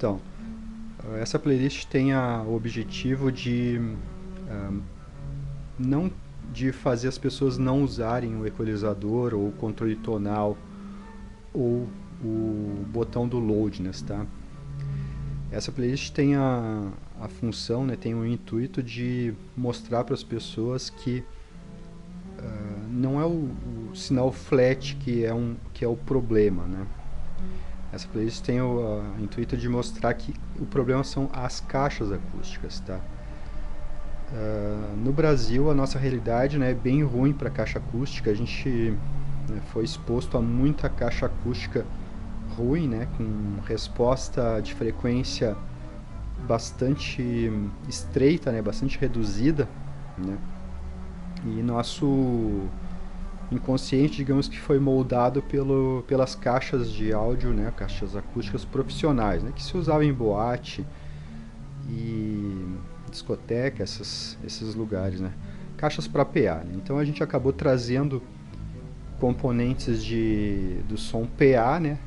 Então, essa playlist tem o objetivo de não de fazer as pessoas não usarem o equalizador ou o controle tonal ou o botão do loudness, tá? Essa playlist tem a função, né, tem o intuito de mostrar para as pessoas que não é o sinal flat que é o problema, né? Essa playlist tem o intuito de mostrar que o problema são as caixas acústicas, tá? No Brasil, a nossa realidade, né, é bem ruim para caixa acústica. A gente, né, foi exposto a muita caixa acústica ruim, né, com resposta de frequência bastante estreita, né, bastante reduzida, né? E nosso inconsciente, digamos que foi moldado pelas caixas de áudio, né, caixas acústicas profissionais, né, que se usavam em boate e discoteca, esses lugares, né, caixas para PA, né? Então a gente acabou trazendo componentes do som PA, né,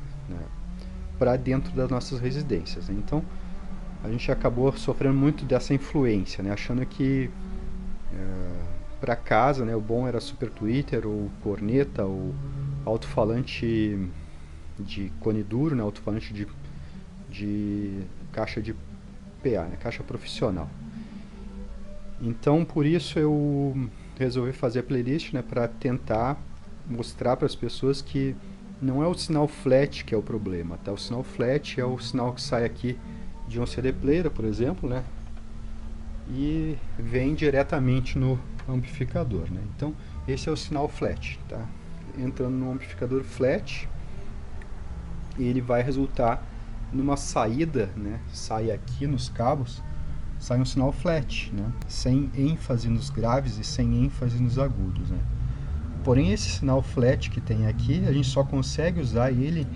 para dentro das nossas residências, né? Então a gente acabou sofrendo muito dessa influência, né, achando que para casa, né, o bom era super tweeter ou corneta ou alto-falante de cone duro, né, alto-falante de caixa de PA, né, caixa profissional. Então, por isso eu resolvi fazer a playlist, né, para tentar mostrar para as pessoas que não é o sinal flat que é o problema, tá? O sinal flat é o sinal que sai aqui de um CD player, por exemplo, né, e vem diretamente no amplificador, né? Então, esse é o sinal flat, tá? Entrando no amplificador flat, ele vai resultar numa saída, né? Sai aqui nos cabos, sai um sinal flat, né? Sem ênfase nos graves e sem ênfase nos agudos, né? Porém, esse sinal flat que tem aqui, a gente só consegue usar ele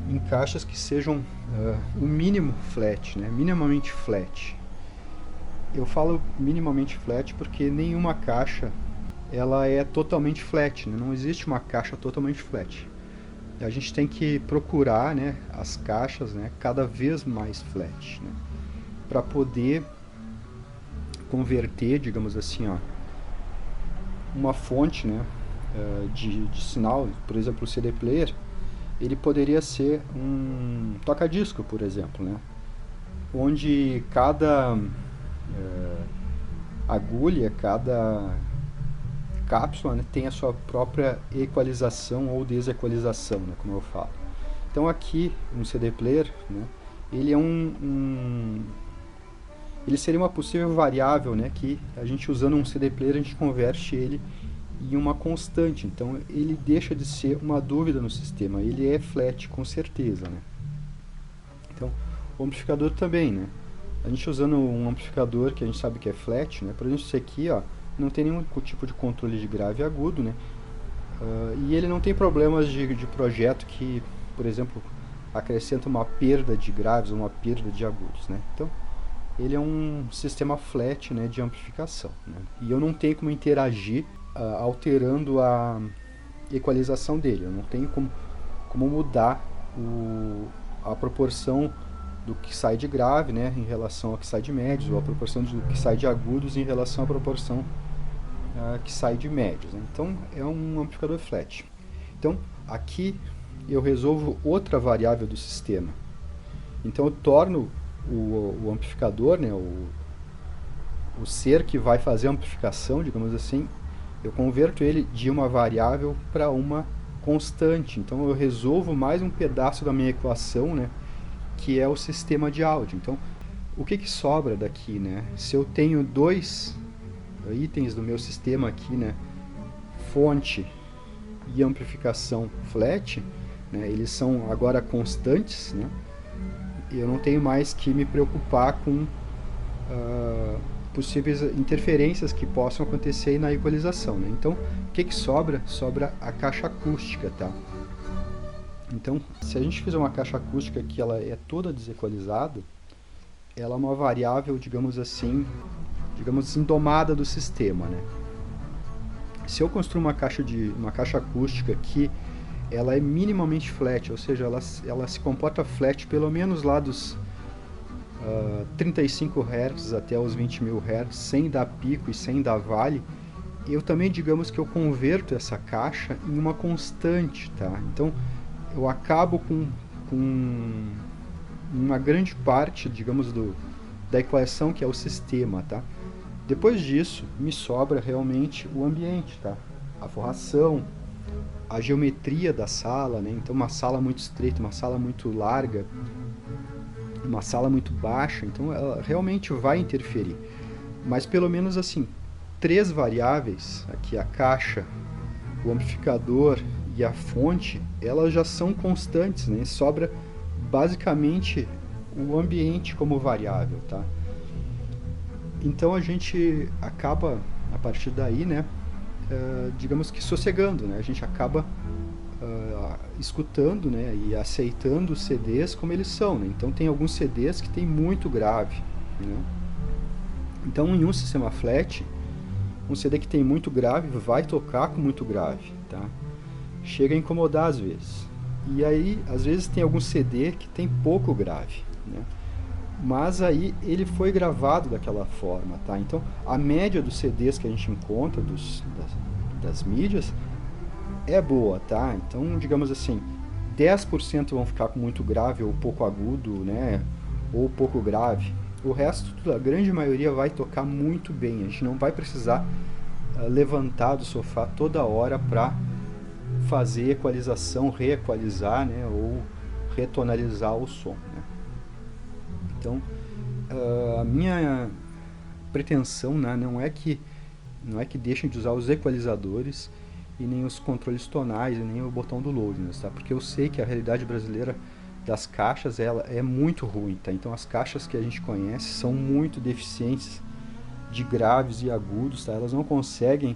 em caixas que sejam o mínimo flat, né? Minimamente flat. Eu falo minimamente flat porque nenhuma caixa ela é totalmente flat, né? Não existe uma caixa totalmente flat. A gente tem que procurar, né, as caixas, né, cada vez mais flat, né, para poder converter, digamos assim, ó, uma fonte, né, de sinal, por exemplo, o CD player, ele poderia ser um toca-disco, por exemplo, né, onde cada agulha, cada cápsula, né, tem a sua própria equalização ou desequalização, né, como eu falo. Então aqui no CD player, né, ele é ele seria uma possível variável, né, que a gente usando um CD player a gente converte ele em uma constante. Então ele deixa de ser uma dúvida no sistema, ele é flat com certeza, né. Então o amplificador também, né. A gente usando um amplificador que a gente sabe que é flat, né, por exemplo, esse aqui, ó, não tem nenhum tipo de controle de grave e agudo, né? E ele não tem problemas de projeto que, por exemplo, acrescenta uma perda de graves ou uma perda de agudos, né? Então, ele é um sistema flat, né, de amplificação, né? E eu não tenho como interagir alterando a equalização dele. Eu não tenho como mudar a proporção do que sai de grave, né, em relação ao que sai de médios, ou a proporção do que sai de agudos em relação à proporção que sai de médios, né? Então é um amplificador flat. Então aqui eu resolvo outra variável do sistema. Então eu torno o amplificador, né, o ser que vai fazer a amplificação, digamos assim, eu converto ele de uma variável para uma constante. Então eu resolvo mais um pedaço da minha equação, né, que é o sistema de áudio. Então, o que sobra daqui, né? Se eu tenho dois itens do meu sistema aqui, né, fonte e amplificação flat, né, eles são agora constantes, né? Eu não tenho mais que me preocupar com possíveis interferências que possam acontecer na equalização, né? Então, o que sobra? Sobra a caixa acústica, tá? Então, se a gente fizer uma caixa acústica que ela é toda desequalizada, ela é uma variável, digamos assim, domada do sistema, né? Se eu construir uma caixa acústica que ela é minimamente flat, ou seja, ela se comporta flat pelo menos lá dos 35 Hz até os 20.000 Hz, sem dar pico e sem dar vale, eu também, digamos que eu converto essa caixa em uma constante, tá? Então, eu acabo com uma grande parte, digamos, da equação que é o sistema, tá? Depois disso, me sobra realmente o ambiente, tá? A forração, a geometria da sala, né? Então, uma sala muito estreita, uma sala muito larga, uma sala muito baixa, então ela realmente vai interferir. Mas pelo menos assim, três variáveis, aqui a caixa, o amplificador e a fonte, elas já são constantes, né? Sobra basicamente o ambiente como variável, tá? Então a gente acaba, a partir daí, né, digamos que sossegando, né? A gente acaba escutando, né, e aceitando os CDs como eles são, né? Então tem alguns CDs que tem muito grave, né? Então em um sistema flat, um CD que tem muito grave vai tocar com muito grave, tá? Chega a incomodar às vezes. E aí, às vezes tem algum CD que tem pouco grave, né? Mas aí ele foi gravado daquela forma, tá? Então a média dos CDs que a gente encontra das mídias é boa, tá? Então, digamos assim, 10% vão ficar com muito grave ou pouco agudo, né? Ou pouco grave. O resto, a grande maioria vai tocar muito bem. A gente não vai precisar levantar do sofá toda hora para fazer equalização, reequalizar, né? Ou retonalizar o som, né? Então, a minha pretensão, né, não é que deixem de usar os equalizadores e nem os controles tonais e nem o botão do loadness, tá? Porque eu sei que a realidade brasileira das caixas ela é muito ruim, tá? Então as caixas que a gente conhece são muito deficientes de graves e agudos, tá? Elas não conseguem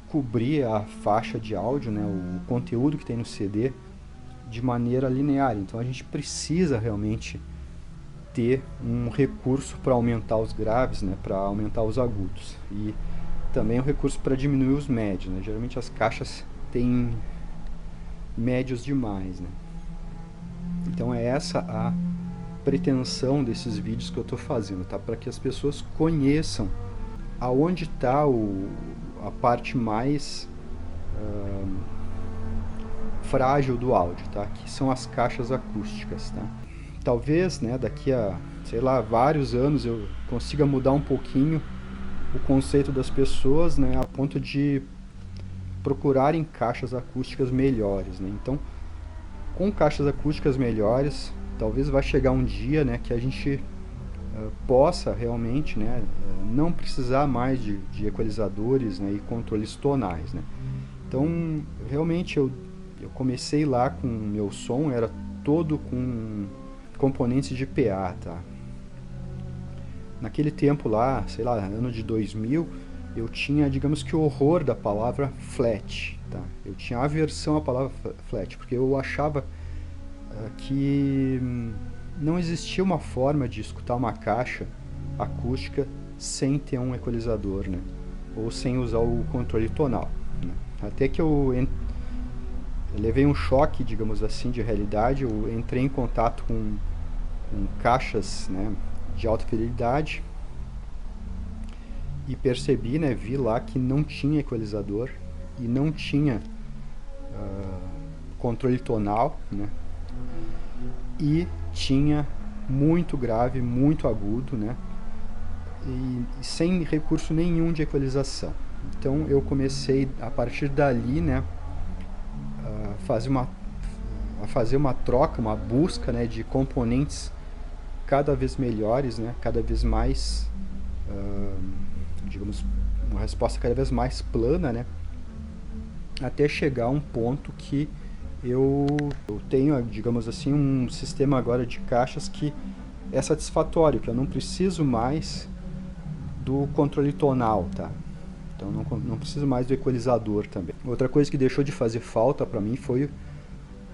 cobrir a faixa de áudio, né, o conteúdo que tem no CD de maneira linear. Então a gente precisa realmente ter um recurso para aumentar os graves, né, para aumentar os agudos, e também um recurso para diminuir os médios, né? Geralmente as caixas têm médios demais, né? Então é essa a pretensão desses vídeos que eu estou fazendo, tá? Para que as pessoas conheçam aonde está a parte mais frágil do áudio, tá? Que são as caixas acústicas, tá? Talvez, né, daqui a, sei lá, vários anos eu consiga mudar um pouquinho o conceito das pessoas, né, a ponto de procurarem caixas acústicas melhores, né? Então, com caixas acústicas melhores, talvez vai chegar um dia, né, que a gente possa realmente, né, não precisar mais de equalizadores, né, e controles tonais, né? Então, realmente eu comecei lá com o meu som, era todo com componentes de PA, tá? Naquele tempo lá, sei lá, ano de 2000, eu tinha, digamos que o horror da palavra flat, tá? Eu tinha aversão à palavra flat, porque eu achava que não existia uma forma de escutar uma caixa acústica sem ter um equalizador, né? Ou sem usar o controle tonal, né? Até que eu levei um choque, digamos assim, de realidade. Eu entrei em contato com caixas, né, de alta fidelidade e percebi, né, vi lá que não tinha equalizador e não tinha controle tonal, né, e tinha muito grave, muito agudo, né, e sem recurso nenhum de equalização. Então eu comecei a partir dali, né, a fazer uma troca, uma busca, né, de componentes cada vez melhores, né, cada vez mais, digamos, uma resposta cada vez mais plana, né, até chegar a um ponto que eu tenho, digamos assim, um sistema agora de caixas que é satisfatório, que eu não preciso mais do controle tonal, tá? Então não preciso mais do equalizador também. Outra coisa que deixou de fazer falta para mim foi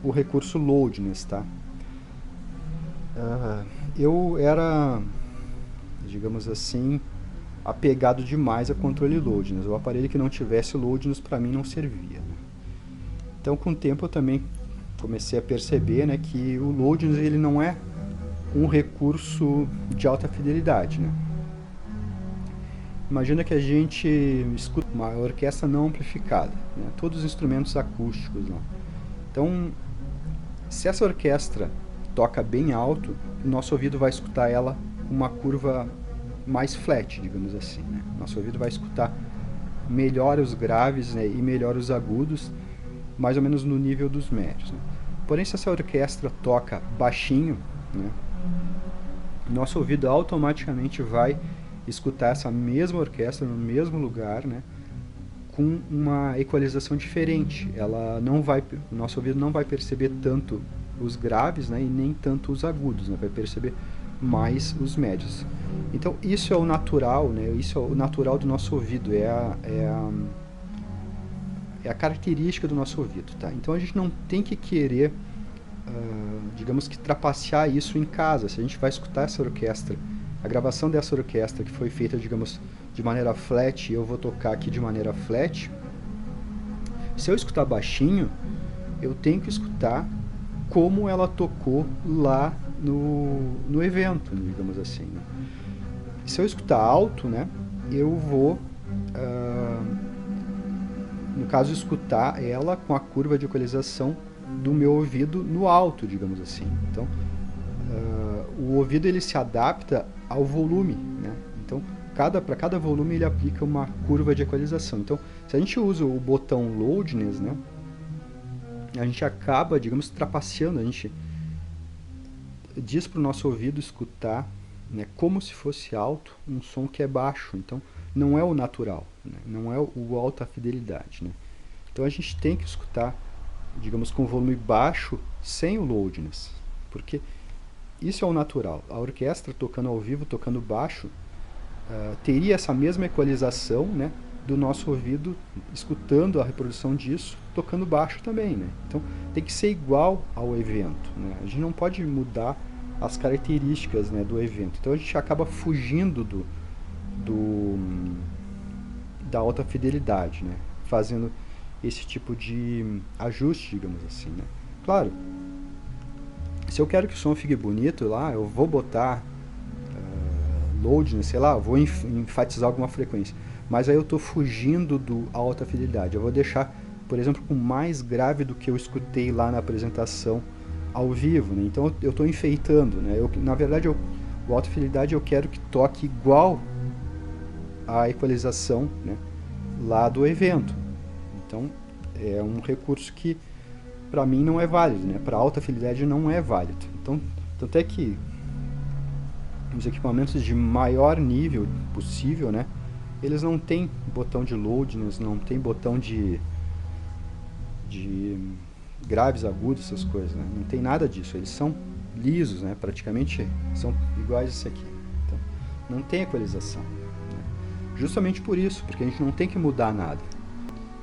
o recurso loadness, tá? Eu era, digamos assim, apegado demais a controle loadness. O aparelho que não tivesse loadness para mim não servia, né? Então com o tempo eu também comecei a perceber, né, que o loadness ele não é um recurso de alta fidelidade, né? Imagina que a gente escuta uma orquestra não amplificada, né? Todos os instrumentos acústicos lá. Então, se essa orquestra toca bem alto, o nosso ouvido vai escutar ela com uma curva mais flat, digamos assim, né? Nosso ouvido vai escutar melhor os graves, né, e melhor os agudos, mais ou menos no nível dos médios, né? Porém, se essa orquestra toca baixinho, né, nosso ouvido automaticamente vai escutar essa mesma orquestra no mesmo lugar, né, com uma equalização diferente. O nosso ouvido não vai perceber tanto os graves, né, e nem tanto os agudos, né, vai perceber mais os médios. Então isso é o natural, né, isso é o natural do nosso ouvido, é a característica do nosso ouvido, tá? Então a gente não tem que querer, digamos que trapacear isso em casa. Se a gente vai escutar essa orquestra, a gravação dessa orquestra que foi feita, digamos, de maneira flat, e eu vou tocar aqui de maneira flat, se eu escutar baixinho, eu tenho que escutar como ela tocou lá no evento, digamos assim, né? Se eu escutar alto, né, eu vou, no caso, escutar ela com a curva de equalização do meu ouvido no alto, digamos assim. Então, o ouvido ele se adapta ao volume, né? Então, para cada volume ele aplica uma curva de equalização. Então, se a gente usa o botão loudness, né, a gente acaba, digamos, trapaceando, a gente diz para o nosso ouvido escutar, né, como se fosse alto um som que é baixo. Então, não é o natural, né, não é o alta fidelidade, né? Então, a gente tem que escutar, digamos, com volume baixo, sem o loudness, porque isso é o natural. A orquestra tocando ao vivo, tocando baixo, teria essa mesma equalização, né, do nosso ouvido escutando a reprodução disso, tocando baixo também, né? Então tem que ser igual ao evento, né? A gente não pode mudar as características, né, do evento. Então a gente acaba fugindo da alta fidelidade, né, fazendo esse tipo de ajuste, digamos assim, né? Claro, se eu quero que o som fique bonito lá, eu vou botar loadness, sei lá, eu vou enfatizar alguma frequência. Mas aí eu estou fugindo da alta fidelidade. Eu vou deixar, por exemplo, com mais grave do que eu escutei lá na apresentação ao vivo, né? Então eu estou enfeitando, né? Na verdade, o alta fidelidade eu quero que toque igual à equalização, né, lá do evento. Então é um recurso que para mim não é válido, né? Para alta fidelidade não é válido. Então, tanto é que os equipamentos de maior nível possível, né, eles não têm botão de loudness, não tem botão de graves, agudos, essas coisas, né? Não tem nada disso. Eles são lisos, né? Praticamente são iguais a esse aqui. Então, não tem equalização, né? Justamente por isso, porque a gente não tem que mudar nada.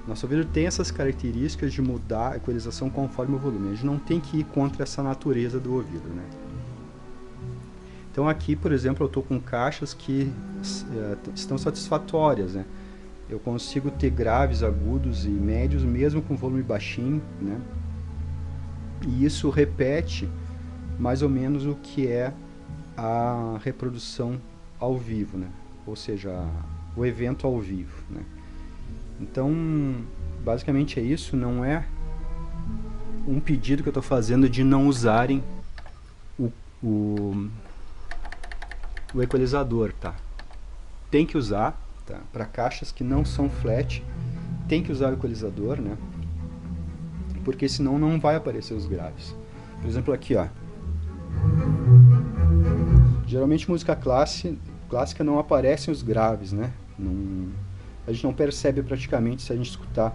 Nosso ouvido tem essas características de mudar a equalização conforme o volume. A gente não tem que ir contra essa natureza do ouvido, né? Então aqui, por exemplo, eu estou com caixas que estão satisfatórias, né? Eu consigo ter graves, agudos e médios mesmo com volume baixinho, né? E isso repete mais ou menos o que é a reprodução ao vivo, né? Ou seja, o evento ao vivo, né? Então, basicamente é isso. Não é um pedido que eu estou fazendo de não usarem o equalizador, tá? Tem que usar, tá? Para caixas que não são flat, tem que usar o equalizador, né? Porque senão não vai aparecer os graves. Por exemplo, aqui, ó. Geralmente música clássica não aparecem os graves, né? A gente não percebe praticamente se a gente escutar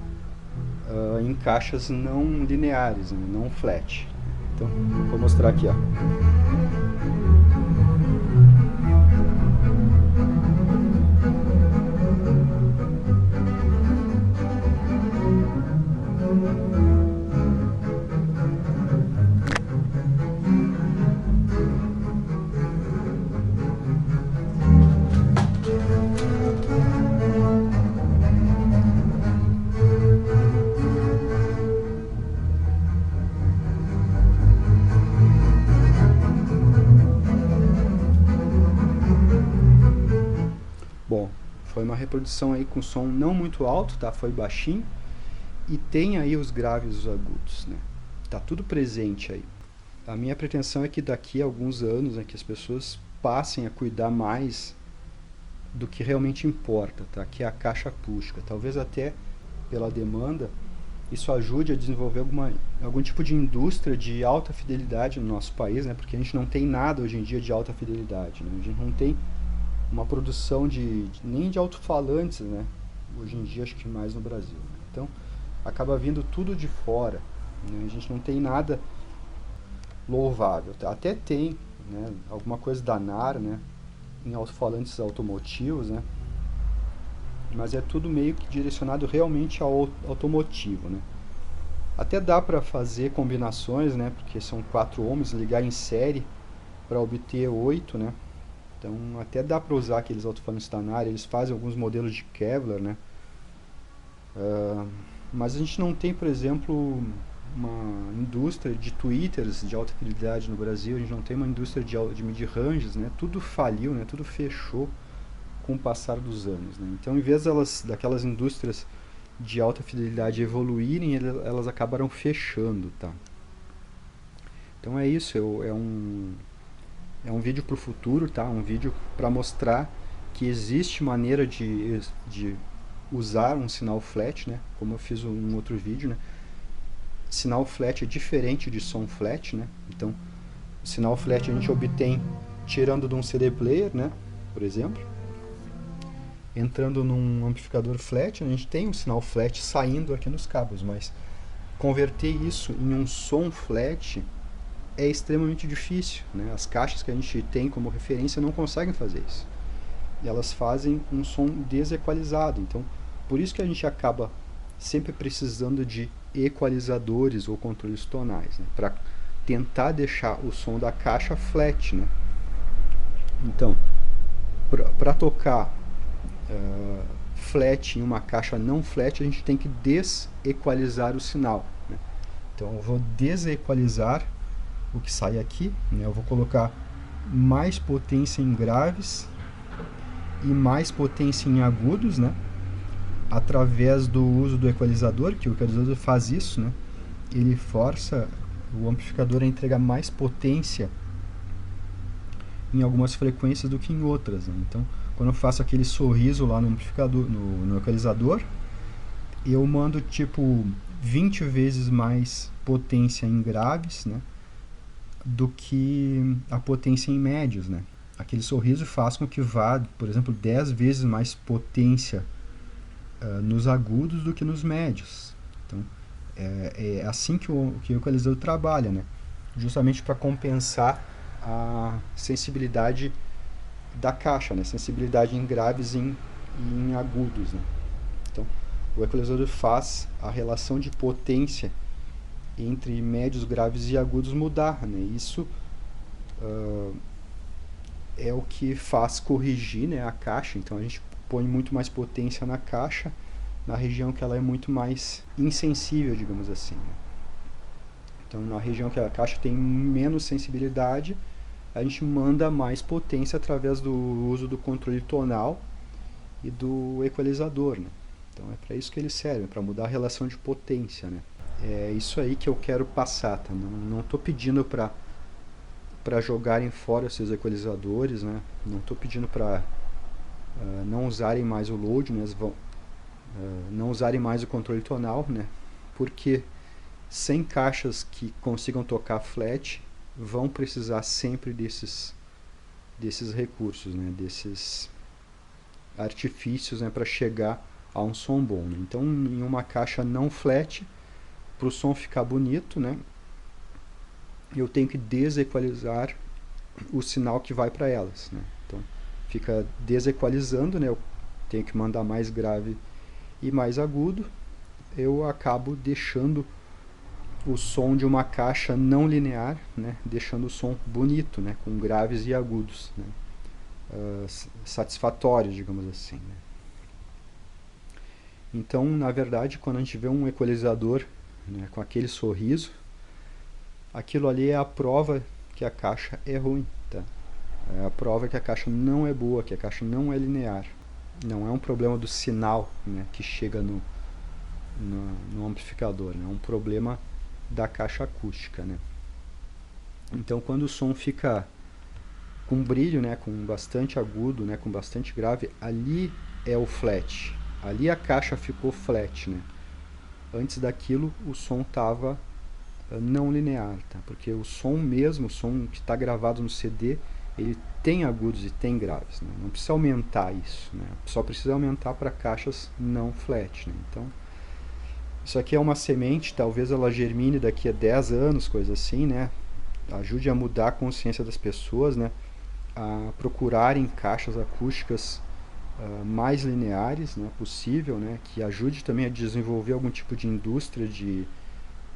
em caixas não lineares, né? Não flat. Então, vou mostrar aqui, ó. Foi uma reprodução aí com som não muito alto, tá? Foi baixinho. E tem aí os graves e os agudos, né? Tá tudo presente aí. A minha pretensão é que daqui a alguns anos, né, que as pessoas passem a cuidar mais do que realmente importa, tá? Que é a caixa acústica. Talvez até pela demanda isso ajude a desenvolver algum tipo de indústria de alta fidelidade no nosso país, né? Porque a gente não tem nada hoje em dia de alta fidelidade, né? A gente não tem uma produção nem de alto-falantes, né? Hoje em dia acho que mais no Brasil, né? Então acaba vindo tudo de fora, né? A gente não tem nada louvável. Até tem, né, alguma coisa da NAR, né, em alto-falantes automotivos, né, mas é tudo meio que direcionado realmente ao automotivo, né. Até dá para fazer combinações, né, porque são 4 ohms, ligar em série para obter 8, né. Então até dá para usar aqueles alto-falantes da NAR, eles fazem alguns modelos de Kevlar, né. Mas a gente não tem, por exemplo, uma indústria de tweeters de alta fidelidade no Brasil, a gente não tem uma indústria de mid-ranges, né? Tudo faliu, né? Tudo fechou com o passar dos anos, né? Então, em vez daquelas indústrias de alta fidelidade evoluírem, elas acabaram fechando, tá? Então é isso, é um vídeo para o futuro, tá? Um vídeo para mostrar que existe maneira de usar um sinal flat, né? Como eu fiz um outro vídeo, né? Sinal flat é diferente de som flat, né? Então, o sinal flat a gente obtém tirando de um CD player, né? Por exemplo, entrando num amplificador flat, a gente tem um sinal flat saindo aqui nos cabos, mas converter isso em um som flat é extremamente difícil, né? As caixas que a gente tem como referência não conseguem fazer isso. E elas fazem um som desequalizado. Então, por isso que a gente acaba sempre precisando de equalizadores ou controles tonais, né? Para tentar deixar o som da caixa flat, né? Então, para tocar flat em uma caixa não flat, a gente tem que desequalizar o sinal, né? Então eu vou desequalizar o que sai aqui, né? Eu vou colocar mais potência em graves e mais potência em agudos, né? Através do uso do equalizador, que o equalizador faz isso, né? Ele força o amplificador a entregar mais potência em algumas frequências do que em outras, né? Então, quando eu faço aquele sorriso lá no amplificador, no equalizador, eu mando tipo 20 vezes mais potência em graves, né, do que a potência em médios, né? Aquele sorriso faz com que vá, por exemplo, 10 vezes mais potência nos agudos do que nos médios. Então, é assim que o equalizador trabalha, né? Justamente para compensar a sensibilidade da caixa, né? Sensibilidade em graves e em agudos, né? Então, o equalizador faz a relação de potência entre médios, graves e agudos mudar, né? Isso é o que faz corrigir, né, a caixa. Então a gente põe muito mais potência na caixa, na região que ela é muito mais insensível, digamos assim, né? Então na região que a caixa tem menos sensibilidade, a gente manda mais potência através do uso do controle tonal e do equalizador, né? Então é para isso que eles servem, para mudar a relação de potência, né? É isso aí que eu quero passar, tá? Não estou pedindo para jogarem fora esses equalizadores, né? Não estou pedindo para não usarem mais o load, né? Não usarem mais o controle tonal, né? Porque sem caixas que consigam tocar flat, vão precisar sempre desses recursos, né? Desses artifícios, né? Para chegar a um som bom, né? Então, em uma caixa não flat, para o som ficar bonito, né, eu tenho que desequalizar o sinal que vai para elas, né? Então fica desequalizando, né? Eu tenho que mandar mais grave e mais agudo. Eu acabo deixando o som de uma caixa não linear, né? Deixando o som bonito, né? Com graves e agudos, né? Satisfatórios, digamos assim, né? Então, na verdade, quando a gente vê um equalizador, né, com aquele sorriso, aquilo ali é a prova que a caixa é ruim, tá? É a prova que a caixa não é boa, que a caixa não é linear. não é um problema do sinal, né, que chega no amplificador, né, é um problema da caixa acústica, né. Então, quando o som fica com brilho, né, com bastante agudo, né, com bastante grave, ali é o flat. Ali a caixa ficou flat, né. Antes daquilo, o som estava não linear, tá? Porque o som mesmo, o som que está gravado no CD, ele tem agudos e tem graves, né? Não precisa aumentar isso, né? Só precisa aumentar para caixas não flat, né? Então, isso aqui é uma semente, talvez ela germine daqui a 10 anos, coisa assim, né? Ajude a mudar a consciência das pessoas, né? A procurarem caixas acústicas mais lineares, né? Possível, né? Que ajude também a desenvolver algum tipo de indústria de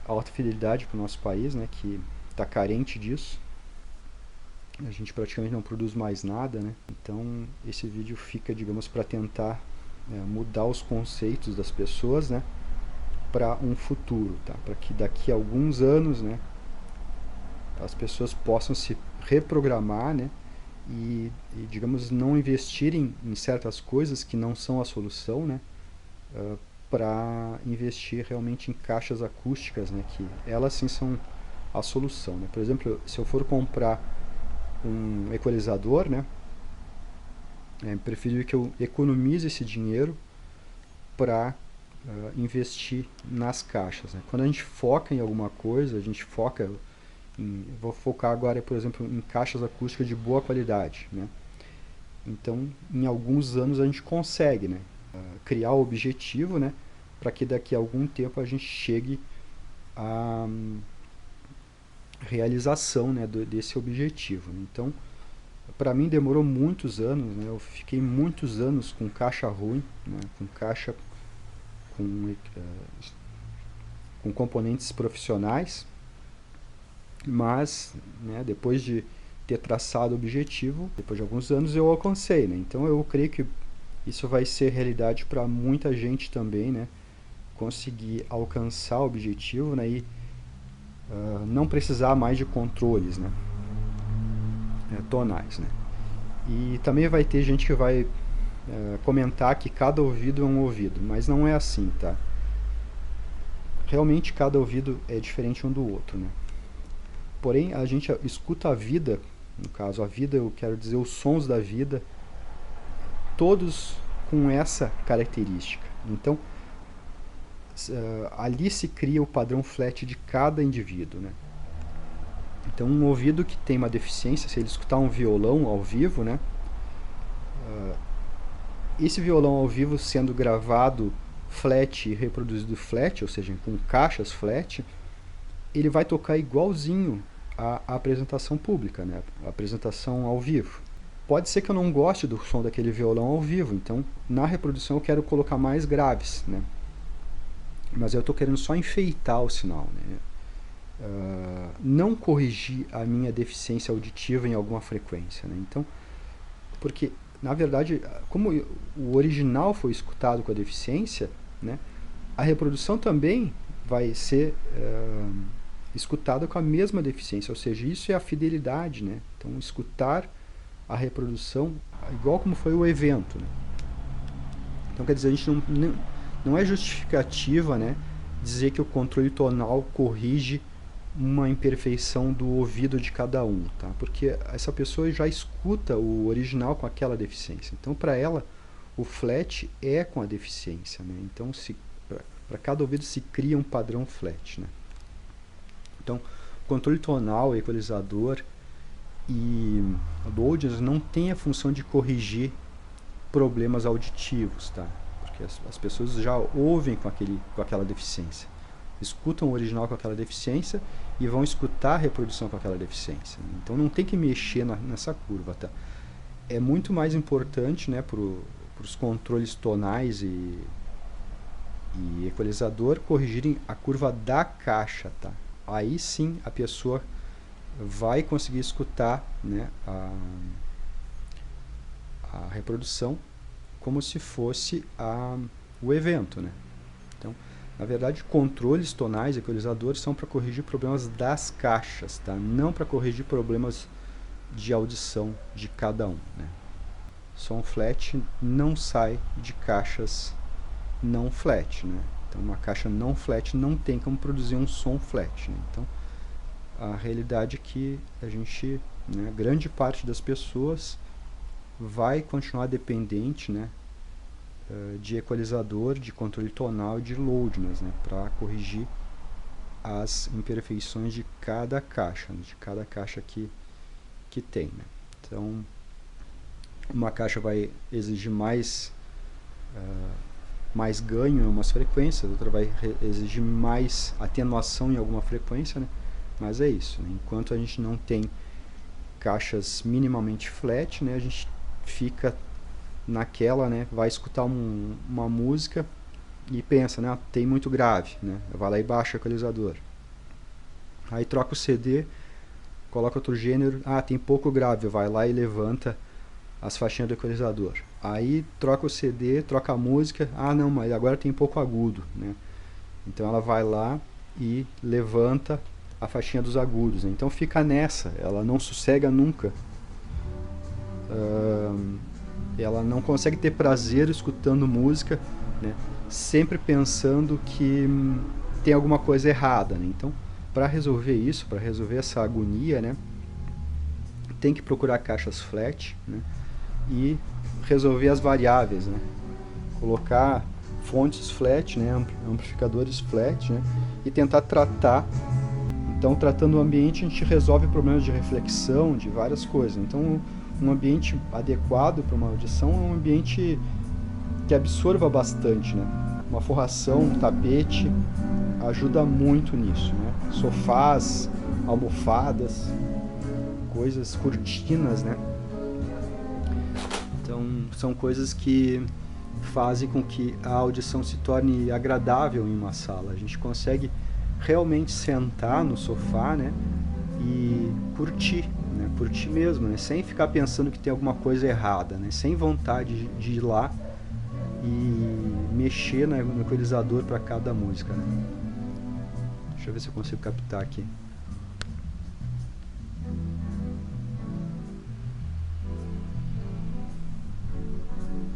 alta fidelidade para o nosso país, né? Que está carente disso. A gente praticamente não produz mais nada, né? Então esse vídeo fica, digamos, para tentar mudar os conceitos das pessoas, né? Para um futuro, tá? Para que daqui a alguns anos, né? As pessoas possam se reprogramar, né? Digamos, não investirem em certas coisas que não são a solução, né? Para investir realmente em caixas acústicas, né? Que elas sim são a solução, né? Por exemplo, se eu for comprar um equalizador, né? É preferível que eu economize esse dinheiro para investir nas caixas, né? Quando a gente foca em alguma coisa, a gente foca vou focar agora, por exemplo, em caixas acústicas de boa qualidade, né? Então, em alguns anos a gente consegue, né? Criar o objetivo, né? Para que daqui a algum tempo a gente chegue à realização, né? Desse objetivo, né? Então, para mim demorou muitos anos, né? Eu fiquei muitos anos com caixa ruim, né? Com caixa com componentes profissionais, mas, né, depois de ter traçado o objetivo, depois de alguns anos eu alcancei, né? Então eu creio que isso vai ser realidade para muita gente também, né? Conseguir alcançar o objetivo, né? E não precisar mais de controles, né? Tonais, né? E também vai ter gente que vai comentar que cada ouvido é um ouvido, mas não é assim, tá? Realmente cada ouvido é diferente um do outro, né? Porém, a gente escuta a vida, no caso, a vida, eu quero dizer os sons da vida, todos com essa característica. Então, ali se cria o padrão flat de cada indivíduo, né? Então, um ouvido que tem uma deficiência, se ele escutar um violão ao vivo, né? Esse violão ao vivo sendo gravado flat e reproduzido flat, ou seja, com caixas flat, ele vai tocar igualzinho à apresentação pública, né? A apresentação ao vivo. Pode ser que eu não goste do som daquele violão ao vivo, então na reprodução eu quero colocar mais graves, né? Mas eu estou querendo só enfeitar o sinal, né? Não corrigir a minha deficiência auditiva em alguma frequência, né? Então, porque na verdade, como o original foi escutado com a deficiência, né? A reprodução também vai ser escutada com a mesma deficiência, ou seja, isso é a fidelidade, né? Então, escutar a reprodução igual como foi o evento, né? Então, quer dizer, a gente não é justificativa, né, dizer que o controle tonal corrige uma imperfeição do ouvido de cada um, tá? Porque essa pessoa já escuta o original com aquela deficiência. Então, para ela, o flat é com a deficiência, né? Então, para cada ouvido se cria um padrão flat, né? Então, controle tonal, equalizador e do audience não tem a função de corrigir problemas auditivos, tá? Porque as pessoas já ouvem com aquela deficiência, escutam o original com aquela deficiência e vão escutar a reprodução com aquela deficiência. Então não tem que mexer nessa curva, tá? É muito mais importante, né, para os controles tonais e equalizador corrigirem a curva da caixa, tá? Aí sim a pessoa vai conseguir escutar, né, a reprodução como se fosse o evento, né? Então, na verdade, controles tonais e equalizadores são para corrigir problemas das caixas, tá? Não para corrigir problemas de audição de cada um, né? Som flat não sai de caixas não flat, né? Então uma caixa não flat não tem como produzir um som flat, né? Então a realidade é que a gente, né, grande parte das pessoas vai continuar dependente, né, de equalizador, de controle tonal e de loudness, né, para corrigir as imperfeições de cada caixa, né, de cada caixa que tem, né? Então uma caixa vai exigir mais ganho em umas frequências, outra vai exigir mais atenuação em alguma frequência, né? Mas é isso, né? Enquanto a gente não tem caixas minimamente flat, né, a gente fica naquela, né, vai escutar uma música e pensa, né, tem muito grave, né, vai lá e baixa o equalizador. Aí troca o CD, coloca outro gênero, tem pouco grave, vai lá e levanta as faixinhas do equalizador. Aí troca o CD, troca a música, não, mas agora tem pouco agudo, né? Então ela vai lá e levanta a faixinha dos agudos, né? Então fica nessa, ela não sossega nunca. Ela não consegue ter prazer escutando música, né? Sempre pensando que tem alguma coisa errada, né? Então, para resolver isso, para resolver essa agonia, né, tem que procurar caixas flat, né, e resolver as variáveis, né? Colocar fontes flat, né, amplificadores flat, né, e tentar tratar. Então, tratando o ambiente, a gente resolve problemas de reflexão, de várias coisas. Então, um ambiente adequado para uma audição é um ambiente que absorva bastante, né? Uma forração, um tapete ajuda muito nisso, né? Sofás, almofadas, coisas, cortinas, né? Então, são coisas que fazem com que a audição se torne agradável em uma sala. A gente consegue realmente sentar no sofá, né, e curtir, né, curtir mesmo, né, sem ficar pensando que tem alguma coisa errada, né, sem vontade de ir lá e mexer no equalizador para cada música, né. Deixa eu ver se eu consigo captar aqui.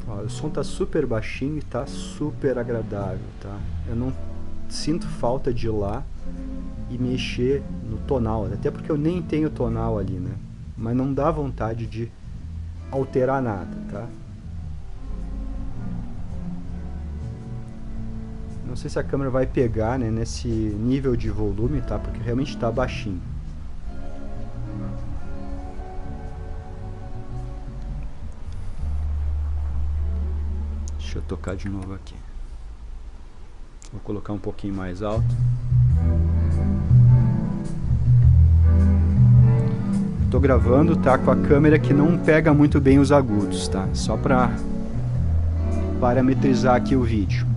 Ó, o som tá super baixinho e tá super agradável, tá? Eu não sinto falta de ir lá e mexer no tonal, até porque eu nem tenho tonal ali, né? Mas não dá vontade de alterar nada, tá? Não sei se a câmera vai pegar, né, nesse nível de volume, tá? Porque realmente tá baixinho. Deixa eu tocar de novo aqui. Vou colocar um pouquinho mais alto. Estou gravando, tá, com a câmera que não pega muito bem os agudos, tá? Só para parametrizar aqui o vídeo.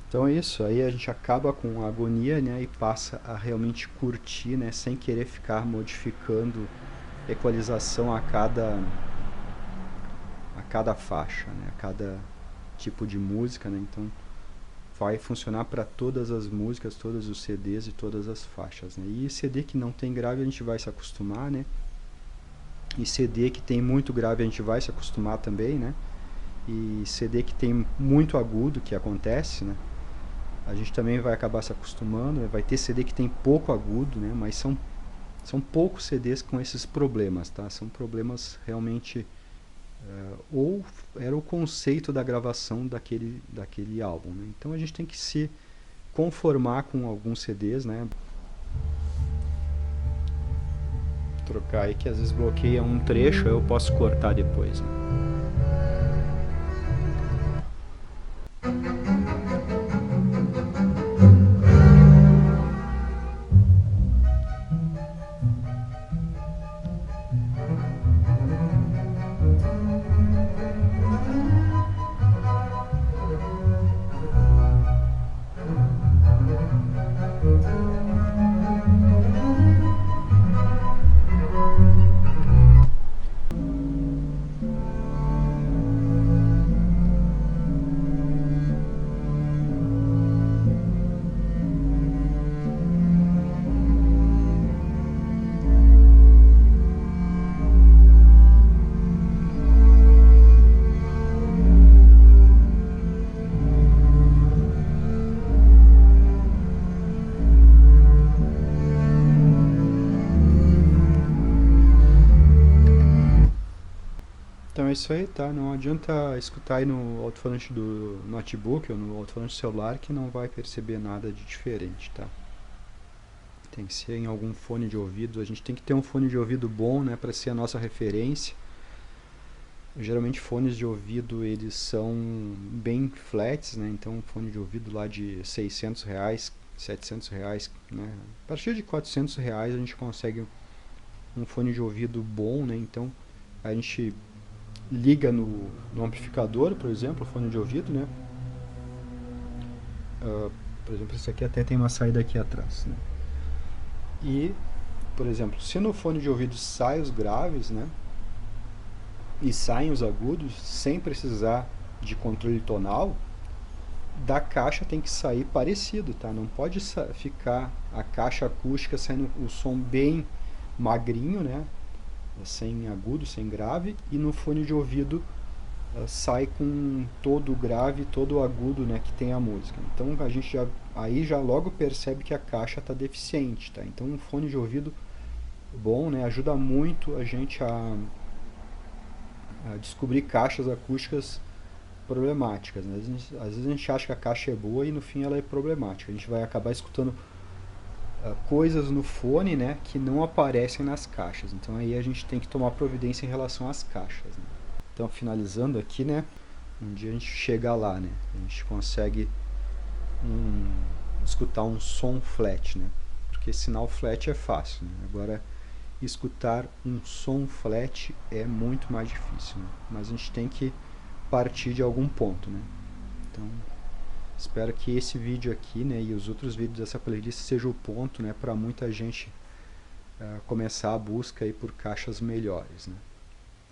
Então é isso, aí a gente acaba com a agonia, né, e passa a realmente curtir, né, sem querer ficar modificando equalização a cada faixa, né, a cada tipo de música, né, então vai funcionar para todas as músicas, todos os CDs e todas as faixas, né. E CD que não tem grave a gente vai se acostumar, né, e CD que tem muito grave a gente vai se acostumar também, né, e CD que tem muito agudo, que acontece, né, a gente também vai acabar se acostumando, né? Vai ter CD que tem pouco agudo, né? Mas são poucos CDs com esses problemas, tá? São problemas realmente... ou era o conceito da gravação daquele álbum, né? Então a gente tem que se conformar com alguns CDs, né? Trocar aí que às vezes bloqueia um trecho, eu posso cortar depois, né? Então é isso aí, tá? Não adianta escutar aí no alto-falante do notebook ou no alto-falante do celular que não vai perceber nada de diferente, tá? Tem que ser em algum fone de ouvido. A gente tem que ter um fone de ouvido bom, né, para ser a nossa referência. Geralmente fones de ouvido eles são bem flats, né? Então um fone de ouvido lá de R$ 600, R$ 700, né? A partir de R$ 400 a gente consegue um fone de ouvido bom, né? Então a gente liga no amplificador, por exemplo, o fone de ouvido, né? Por exemplo, esse aqui até tem uma saída aqui atrás, né? E, por exemplo, se no fone de ouvido saem os graves, né? E saem os agudos, sem precisar de controle tonal, da caixa tem que sair parecido, tá? Não pode ficar a caixa acústica saindo o som bem magrinho, né? Sem agudo, sem grave, e no fone de ouvido sai com todo o grave, todo o agudo, né, que tem a música. Então a gente já logo percebe que a caixa está deficiente, tá? Então um fone de ouvido bom, né, ajuda muito a gente a descobrir caixas acústicas problemáticas, né? Às vezes a gente acha que a caixa é boa e no fim ela é problemática. A gente vai acabar escutando coisas no fone, né, que não aparecem nas caixas. Então aí a gente tem que tomar providência em relação às caixas, né? Então finalizando aqui, né, um dia a gente chega lá, né, a gente consegue escutar um som flat, né, porque sinal flat é fácil, né? Agora escutar um som flat é muito mais difícil, né? Mas a gente tem que partir de algum ponto, né? Então espero que esse vídeo aqui, né, e os outros vídeos dessa playlist sejam o ponto, né, para muita gente começar a busca aí por caixas melhores, né?